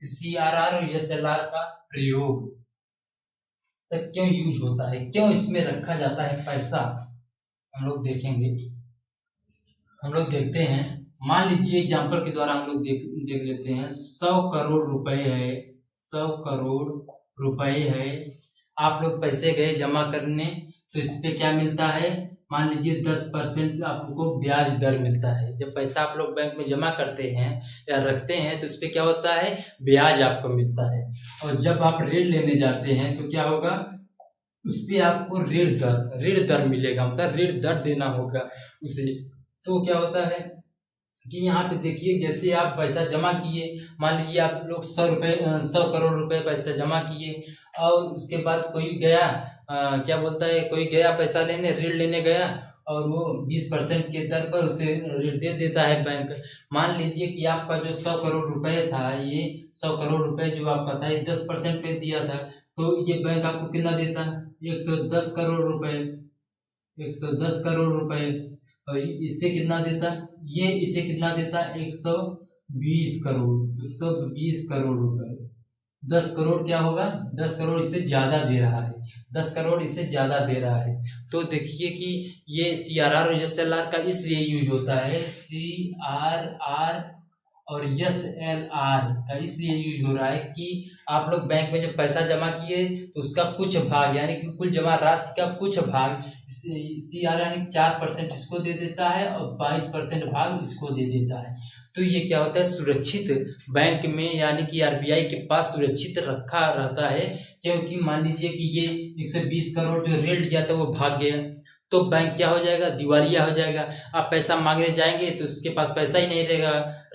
CRR और SLR का प्रयोग तक क्यों यूज होता है, क्यों इसमें रखा जाता है पैसा, हम लोग देखेंगे। हम लोग देखते हैं, मान लीजिए एग्जाम्पल के द्वारा हम लोग देख लेते हैं। 100 करोड़ रुपए है, 100 करोड़ रुपए है, आप लोग पैसे गए जमा करने, तो इस पे क्या मिलता है, मान लीजिए 10% आपको ब्याज दर मिलता है। जब पैसा आप लोग बैंक में जमा करते हैं या रखते हैं तो इस पे क्या होता है, ब्याज आपको मिलता है। और जब आप ऋण लेने जाते हैं तो क्या होगा, उस पे आपको ऋण दर मिलेगा, मतलब ऋण दर देना होगा उसे। तो क्या होता है कि यहाँ पे देखिए, जैसे आप पैसा जमा किए, मान लीजिए आप लोग 100 करोड़ रुपए पैसा जमा किए, और उसके बाद कोई गया क्या बोलता है, कोई गया पैसा लेने, ऋण लेने गया, और वो 20% के दर पर उसे ऋण दे देता है बैंक। मान लीजिए कि आपका जो 100 करोड़ रुपए था, ये 100 करोड़ रुपए जो आपका था, ये 10% पे दिया था, तो ये बैंक आपको कितना देता, 110 करोड़ रुपए, 110 करोड़ रुपए। और इससे कितना देता, ये इसे कितना देता, 120 करोड़, 120 करोड़ रुपए। 10 करोड़ क्या होगा, 10 करोड़ इससे ज्यादा दे रहा है, 10 करोड़ इससे ज्यादा दे रहा है। तो देखिए कि ये CRR और SLR का इसलिए यूज होता है, CRR और SLR का इसलिए यूज हो रहा है कि आप लोग बैंक में जब पैसा जमा किए तो उसका कुछ भाग, यानी कि कुल जमा राशि का कुछ भाग CRR यानी 4% इसको दे देता है और 22% भाग इसको दे देता है। तो ये क्या होता है, सुरक्षित बैंक में, यानी कि RBI के पास सुरक्षित रखा रहता है। क्योंकि मान लीजिए कि ये 120 करोड़ जो ऋण लिया था वो भाग गया, तो बैंक क्या हो जाएगा, दिवालिया हो जाएगा। आप पैसा मांगने जाएंगे तो उसके पास पैसा ही नहीं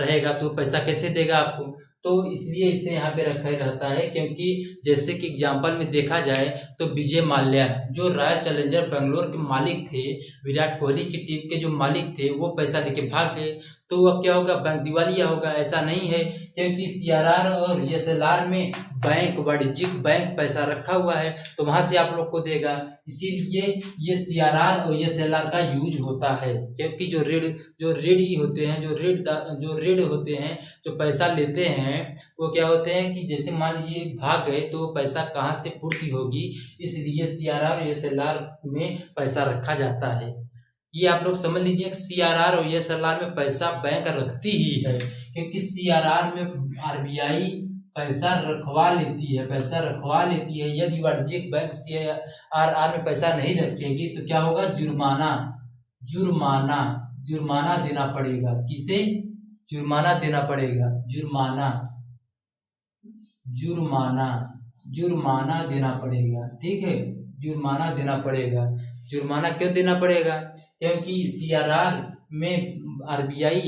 रहेगा तो पैसा कैसे देगा आपको। तो इसलिए इसे यहाँ पे रखा ही रहता है। क्योंकि जैसे कि एग्जाम्पल में देखा जाए तो विजय माल्या जो रॉयल चैलेंजर बेंगलोर के मालिक थे, विराट कोहली की टीम के जो मालिक थे, वो पैसा लेके भाग गए, तो अब क्या होगा, बैंक दिवालिया होगा। ऐसा नहीं है, क्योंकि CRR और SLR में बैंक, वाणिज्यिक बैंक पैसा रखा हुआ है, तो वहां से आप लोग को देगा। इसीलिए ये CRR और SLR का यूज होता है। क्योंकि जो ऋण ही होते हैं, जो ऋण होते हैं, जो पैसा लेते हैं, वो क्या होते हैं कि जैसे मान लीजिए भाग गए तो पैसा कहाँ से पूर्ति होगी, इसलिए CRR और SLR में पैसा रखा जाता है। ये आप लोग समझ लीजिए, CRR और SLR में पैसा बैंक रखती ही है। क्योंकि CRR में RBI पैसा रखवा लेती है। यदि वाणिज्यिक बैंक CRR में पैसा नहीं रखेगी तो क्या होगा, जुर्माना देना पड़ेगा। किसे, जुर्माना देना पड़ेगा, जुर्माना देना पड़ेगा। ठीक है, जुर्माना देना पड़ेगा। जुर्माना क्यों देना पड़ेगा, क्योंकि CRR में RBI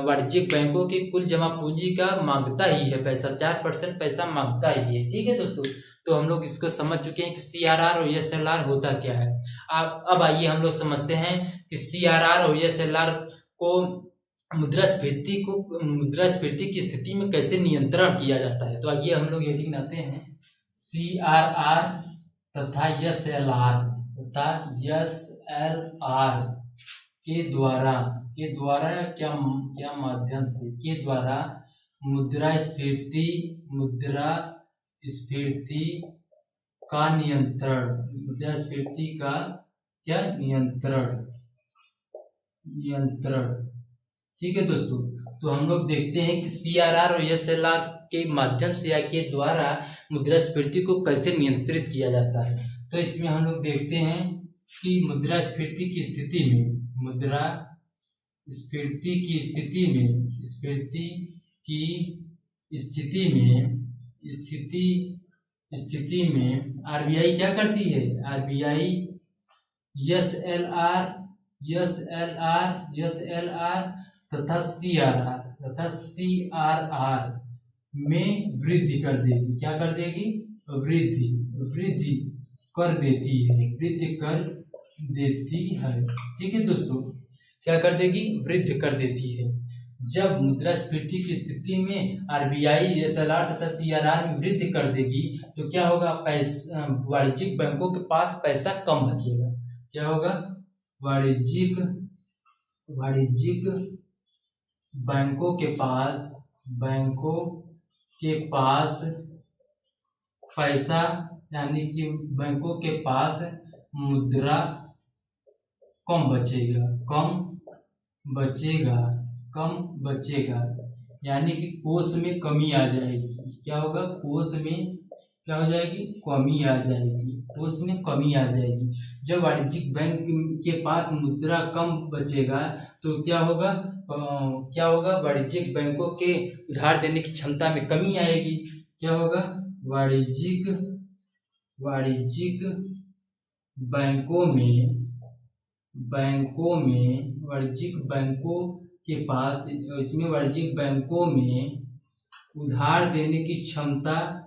वाणिज्यिक बैंकों की कुल जमा पूंजी का मांगता ही है पैसा, 4% पैसा मांगता ही है। ठीक है दोस्तों, तो हम लोग इसको समझ चुके हैं कि CRR और SLR होता क्या है। अब आइए हम लोग समझते हैं कि CRR और SLR को मुद्रास्फीति की स्थिति में कैसे नियंत्रण किया जाता है। तो आइए हम लोग ये लिखते हैं, CRR तथा SLR के द्वारा क्या माध्यम से, के द्वारा मुद्रास्फीति का नियंत्रण। ठीक है दोस्तों, तो हम लोग देखते हैं कि CRR और SLR के माध्यम से या के द्वारा मुद्रास्फीति को कैसे नियंत्रित किया जाता है। तो इसमें हम लोग देखते हैं कि मुद्रास्फीति की स्थिति में RBI क्या करती है, RBI SLR तथा CRR में वृद्धि कर देगी। क्या कर देगी, वृद्धि कर देती है। ठीक है दोस्तों, क्या कर देगी, वृद्धि कर देती है। जब मुद्रास्फीति की स्थिति में RBI SLR तथा CRR में वृद्धि कर देगी तो क्या होगा, वाणिज्यिक बैंकों के पास पैसा कम बचेगा। क्या होगा, वाणिज्यिक बैंकों के पास के पास पैसा, यानी कि बैंकों के पास मुद्रा कम बचेगा, कम बचेगा, यानी कि कोष में कमी आ जाएगी। क्या होगा? कोष में क्या हो जाएगी? कमी आ जाएगी, कोष में कमी आ जाएगी। जब वाणिज्यिक बैंक के पास मुद्रा कम बचेगा तो क्या होगा? वाणिज्यिक बैंकों के उधार देने की क्षमता में कमी आएगी। क्या होगा? वाणिज्यिक बैंकों के पास, इसमें वाणिज्यिक बैंकों में उधार देने की क्षमता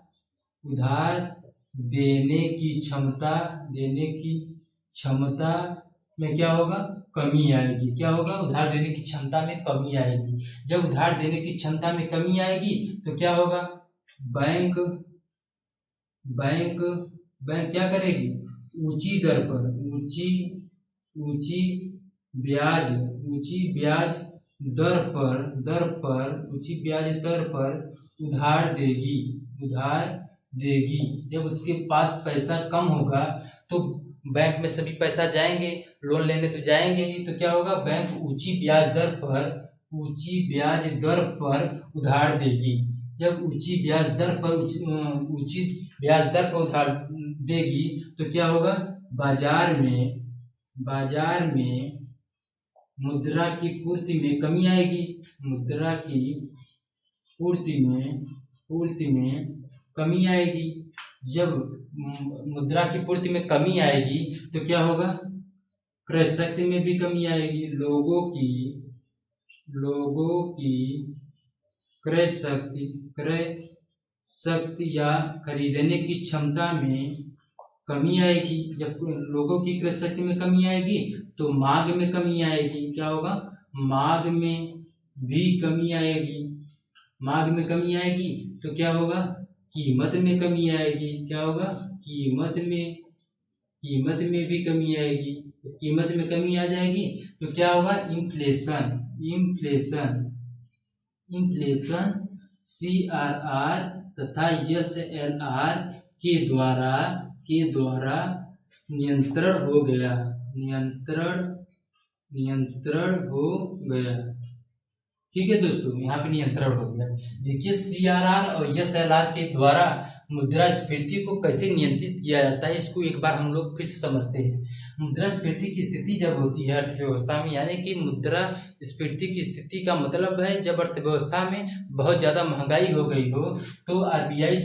में क्या होगा? कमी आएगी। क्या होगा? उधार देने की क्षमता में कमी आएगी। जब उधार देने की क्षमता में कमी आएगी तो क्या होगा? बैंक क्या करेगी? ऊंची ब्याज दर पर उधार देगी। जब उसके पास पैसा कम होगा तो बैंक में सभी पैसा जाएंगे, लोन लेने तो जाएंगे ही, तो क्या होगा? बैंक ऊंची ब्याज दर पर उधार देगी। जब ऊंची ब्याज दर पर उधार देगी तो क्या होगा? बाजार में मुद्रा की पूर्ति में कमी आएगी। जब मुद्रा की पूर्ति में कमी आएगी तो क्या होगा? क्रय शक्ति में भी कमी आएगी। लोगों की क्रय शक्ति या खरीदने की क्षमता में कमी आएगी। जब लोगों की क्रय शक्ति में कमी आएगी तो मांग में कमी आएगी। क्या होगा? मांग में भी कमी आएगी। तो क्या होगा? कीमत में कमी आएगी। क्या होगा? कीमत में भी कमी आएगी। कीमत में कमी आ जाएगी तो क्या होगा? इन्फ्लेशन CRR तथा SLR के द्वारा नियंत्रण हो गया। ठीक है दोस्तों, यहाँ पे नियंत्रण हो गया। देखिए CRR और SLR के द्वारा मुद्रास्फीति को कैसे नियंत्रित किया जाता है, इसको एक बार हम लोग फिर से समझते हैं। मुद्रास्फीति की स्थिति जब होती है अर्थव्यवस्था में, यानी कि मुद्रास्फीति की स्थिति का मतलब है जब अर्थव्यवस्था में बहुत ज़्यादा महंगाई हो गई हो तो RBI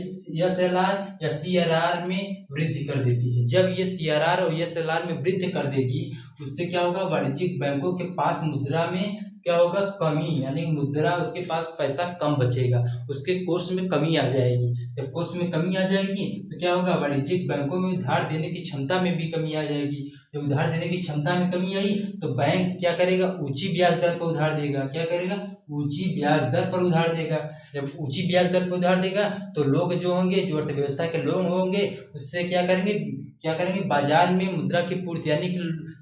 SLR या CRR में वृद्धि कर देती है। जब ये CRR और SLR में वृद्धि कर देगी उससे क्या होगा? वाणिज्यिक बैंकों के पास मुद्रा में क्या होगा? कमी, यानी मुद्रा, उसके पास पैसा कम बचेगा, उसके कोष में कमी आ जाएगी। जब कोष में कमी आ जाएगी तो क्या होगा? वाणिज्यिक बैंकों में उधार देने की क्षमता में भी कमी आ जाएगी। जब उधार देने की क्षमता में कमी आई तो बैंक क्या करेगा? ऊंची ब्याज दर पर उधार देगा। क्या करेगा? ऊंची ब्याज दर पर उधार देगा। जब ऊंची ब्याज दर पर उधार देगा तो लोग जो होंगे, जो अर्थव्यवस्था के लोग होंगे, उससे क्या करेंगे? बाजार में मुद्रा की पूर्ति, यानी कि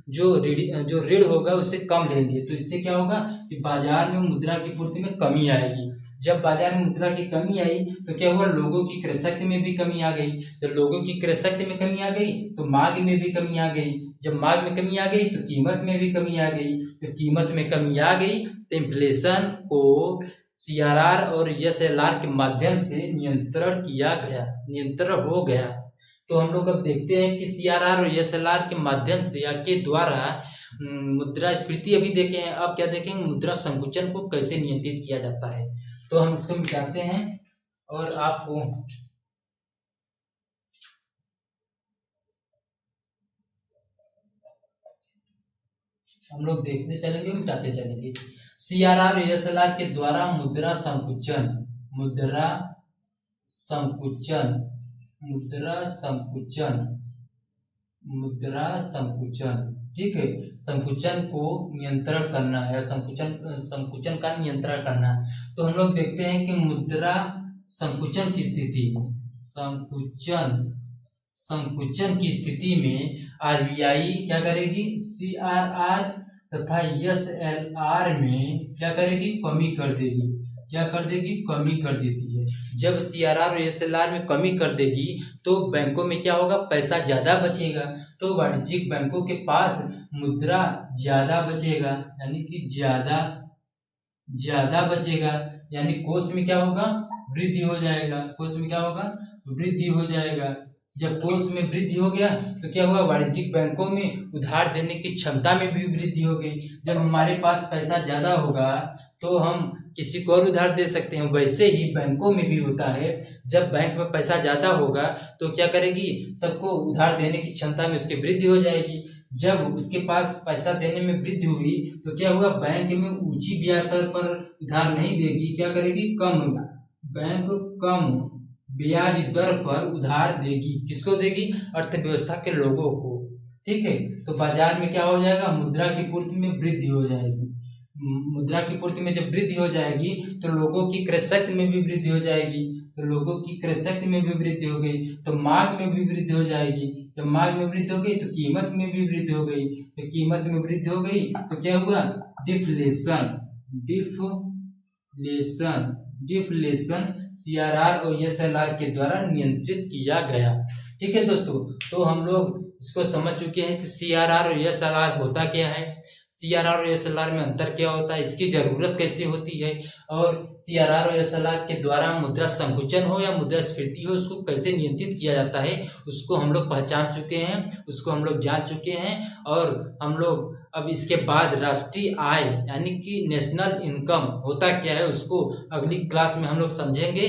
जो ऋण होगा उससे कम लेंगे। तो इससे क्या होगा? कि बाजार में मुद्रा की पूर्ति में कमी आएगी। जब बाजार में मुद्रा की कमी आई तो क्या हुआ? लोगों की क्रय शक्ति में भी कमी आ गई। जब लोगों की क्रय शक्ति में कमी आ गई तो मांग में भी कमी आ गई। जब मांग में कमी आ गई तो कीमत में भी कमी आ गई। तो कीमत में कमी आ गई तो इन्फ्लेशन को CRR और SLR के माध्यम से नियंत्रण हो गया। तो हम लोग अब देखते हैं कि CRR और SLR के माध्यम से या के द्वारा मुद्रास्फीति अभी देखे हैं। अब क्या देखेंगे? मुद्रा संकुचन को कैसे नियंत्रित किया जाता है। तो हम इसको मिटाते हैं और आपको हम लोग देखते चलेंगे, मिटाते चलेंगे। CRR और SLR के द्वारा मुद्रा संकुचन, ठीक है, संकुचन को नियंत्रण करना है, संकुचन का नियंत्रण करना है। तो हम लोग देखते हैं कि मुद्रा संकुचन की स्थिति में RBI क्या करेगी? CRR तथा SLR में क्या करेगी? कमी कर देगी। क्या कर देगी, कमी कर देती है। जब CRR और SLR में कमी कर देगी तो बैंकों में क्या होगा, पैसा ज्यादा बचेगा, तो वाणिज्यिक बैंकों के पास मुद्रा ज्यादा बचेगा, यानी कि ज्यादा बचेगा, यानी कोष में क्या होगा, वृद्धि हो जाएगा। कोष में क्या होगा, वृद्धि हो जाएगा। जब कोष में वृद्धि हो गया तो क्या हुआ, वाणिज्यिक बैंकों में उधार देने की क्षमता में भी वृद्धि हो गई। जब हमारे पास पैसा ज्यादा होगा तो हम किसी को और उधार दे सकते हैं। वैसे ही बैंकों में भी होता है, जब बैंक में पैसा ज्यादा होगा तो क्या करेगी, सबको उधार देने की क्षमता में उसकी वृद्धि हो जाएगी। जब उसके पास पैसा देने में वृद्धि हुई तो क्या हुआ, बैंक में ऊंची ब्याज दर पर उधार नहीं देगी, क्या करेगी, बैंक कम ब्याज दर पर उधार देगी। किसको देगी, अर्थव्यवस्था के लोगों को। ठीक है, तो बाजार में क्या हो जाएगा, मुद्रा की पूर्ति में वृद्धि हो जाएगी। मुद्रा की पूर्ति में जब वृद्धि हो जाएगी तो लोगों की क्रय शक्ति में भी वृद्धि हो जाएगी। तो लोगों की क्रय शक्ति में भी वृद्धि हो गई तो मांग में भी वृद्धि हो जाएगी। जब मांग में वृद्धि हो गई तो कीमत में भी वृद्धि हो गई। तो कीमत में वृद्धि हो गई तो क्या हुआ, डिफ्लेशन CRR और SLR के द्वारा नियंत्रित किया गया। ठीक है दोस्तों, तो हम लोग इसको समझ चुके हैं कि CRR और SLR होता क्या है, CRR और SLR में अंतर क्या होता है, इसकी जरूरत कैसे होती है, और CRR और SLR के द्वारा मुद्रा संकुचन हो या मुद्रास्फीति हो उसको कैसे नियंत्रित किया जाता है, उसको हम लोग पहचान चुके हैं, उसको हम लोग जान चुके हैं। और हम लोग अब इसके बाद राष्ट्रीय आय यानी कि नेशनल इनकम होता क्या है उसको अगली क्लास में हम लोग समझेंगे।